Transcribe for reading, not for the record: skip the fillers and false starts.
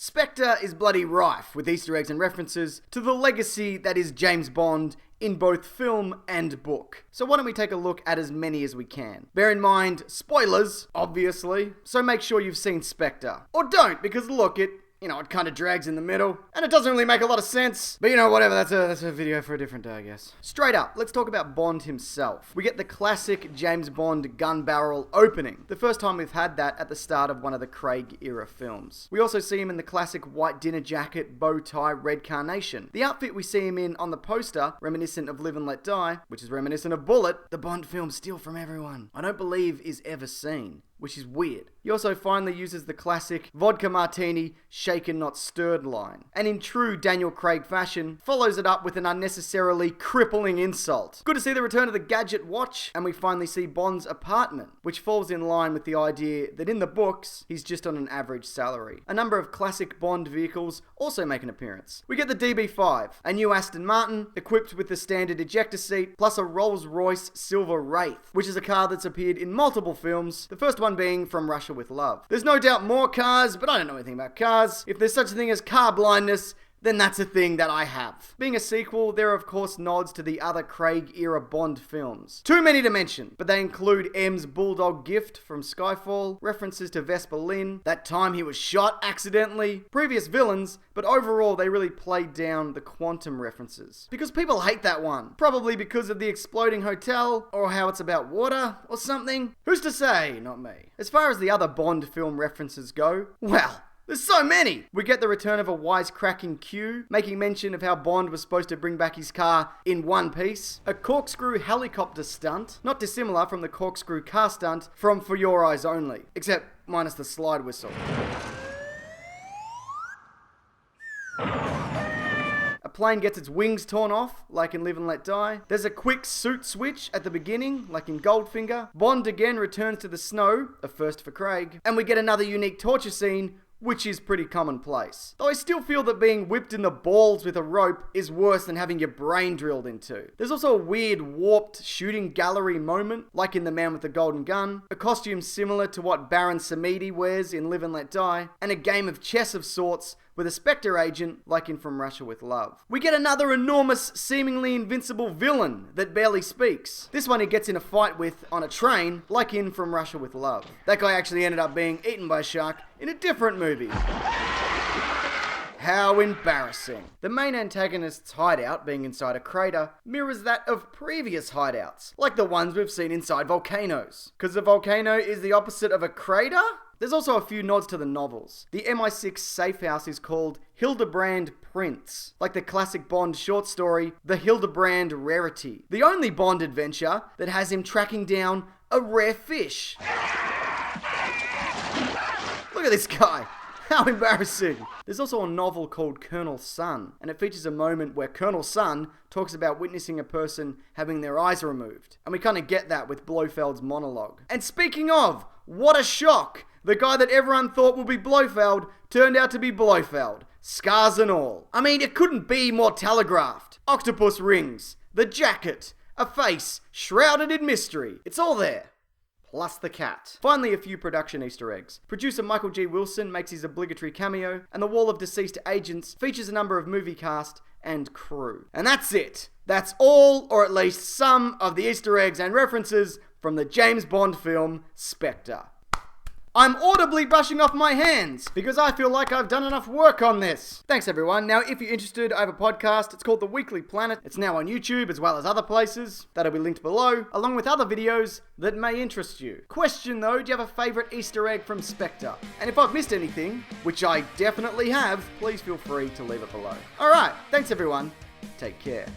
Spectre is bloody rife with Easter eggs and references to the legacy that is James Bond in both film and book. So why don't we take a look at as many as we can. Bear in mind, spoilers, obviously, so make sure you've seen Spectre. Or don't, because look, it kind of drags in the middle, and it doesn't really make a lot of sense. But whatever, that's a video for a different day, I guess. Straight up, let's talk about Bond himself. We get the classic James Bond gun barrel opening. The first time we've had that at the start of one of the Craig era films. We also see him in the classic white dinner jacket, bow tie, red carnation. The outfit we see him in on the poster, reminiscent of Live and Let Die, which is reminiscent of Bullet, the Bond film Steal From Everyone, I don't believe is ever seen, which is weird. He also finally uses the classic vodka martini, shaken not stirred line. And in true Daniel Craig fashion, follows it up with an unnecessarily crippling insult. Good to see the return of the gadget watch, and we finally see Bond's apartment, which falls in line with the idea that in the books, he's just on an average salary. A number of classic Bond vehicles also make an appearance. We get the DB5, a new Aston Martin, equipped with the standard ejector seat, plus a Rolls-Royce Silver Wraith, which is a car that's appeared in multiple films, the first one being From Russia with Love. There's no doubt more cars, but I don't know anything about cars. If there's such a thing as car blindness, then that's a thing that I have. Being a sequel, there are of course nods to the other Craig-era Bond films. Too many to mention, but they include M's bulldog gift from Skyfall, references to Vesper Lynn, that time he was shot accidentally, previous villains, but overall they really played down the quantum references. Because people hate that one. Probably because of the exploding hotel, or how it's about water, or something. Who's to say? Not me. As far as the other Bond film references go, well, there's so many! We get the return of a wisecracking Q, making mention of how Bond was supposed to bring back his car in one piece. A corkscrew helicopter stunt, not dissimilar from the corkscrew car stunt from For Your Eyes Only, except minus the slide whistle. A plane gets its wings torn off, like in Live and Let Die. There's a quick suit switch at the beginning, like in Goldfinger. Bond again returns to the snow, a first for Craig. And we get another unique torture scene, which is pretty commonplace. Though I still feel that being whipped in the balls with a rope is worse than having your brain drilled into. There's also a weird, warped shooting gallery moment, like in The Man with the Golden Gun, a costume similar to what Baron Samedi wears in Live and Let Die, and a game of chess of sorts with a Spectre agent, like in From Russia with Love. We get another enormous, seemingly invincible villain that barely speaks. This one he gets in a fight with on a train, like in From Russia with Love. That guy actually ended up being eaten by a shark in a different movie. How embarrassing. The main antagonist's hideout, being inside a crater, mirrors that of previous hideouts, like the ones we've seen inside volcanoes. Because a volcano is the opposite of a crater? There's also a few nods to the novels. The MI6 safe house is called Hildebrand Prince, like the classic Bond short story, The Hildebrand Rarity. The only Bond adventure that has him tracking down a rare fish. Look at this guy. How embarrassing. There's also a novel called Colonel Sun, and it features a moment where Colonel Sun talks about witnessing a person having their eyes removed. And we kind of get that with Blofeld's monologue. And speaking of, what a shock! The guy that everyone thought would be Blofeld turned out to be Blofeld. Scars and all. I mean, it couldn't be more telegraphed. Octopus rings, the jacket, a face shrouded in mystery. It's all there. Plus the cat. Finally, a few production Easter eggs. Producer Michael G. Wilson makes his obligatory cameo, and the wall of deceased agents features a number of movie cast and crew. And that's it. That's all, or at least some, of the Easter eggs and references from the James Bond film Spectre. I'm audibly brushing off my hands because I feel like I've done enough work on this. Thanks everyone. Now if you're interested, I have a podcast. It's called The Weekly Planet. It's now on YouTube as well as other places. That'll be linked below, along with other videos that may interest you. Question though, do you have a favourite Easter egg from Spectre? And if I've missed anything, which I definitely have, please feel free to leave it below. Alright, thanks everyone. Take care.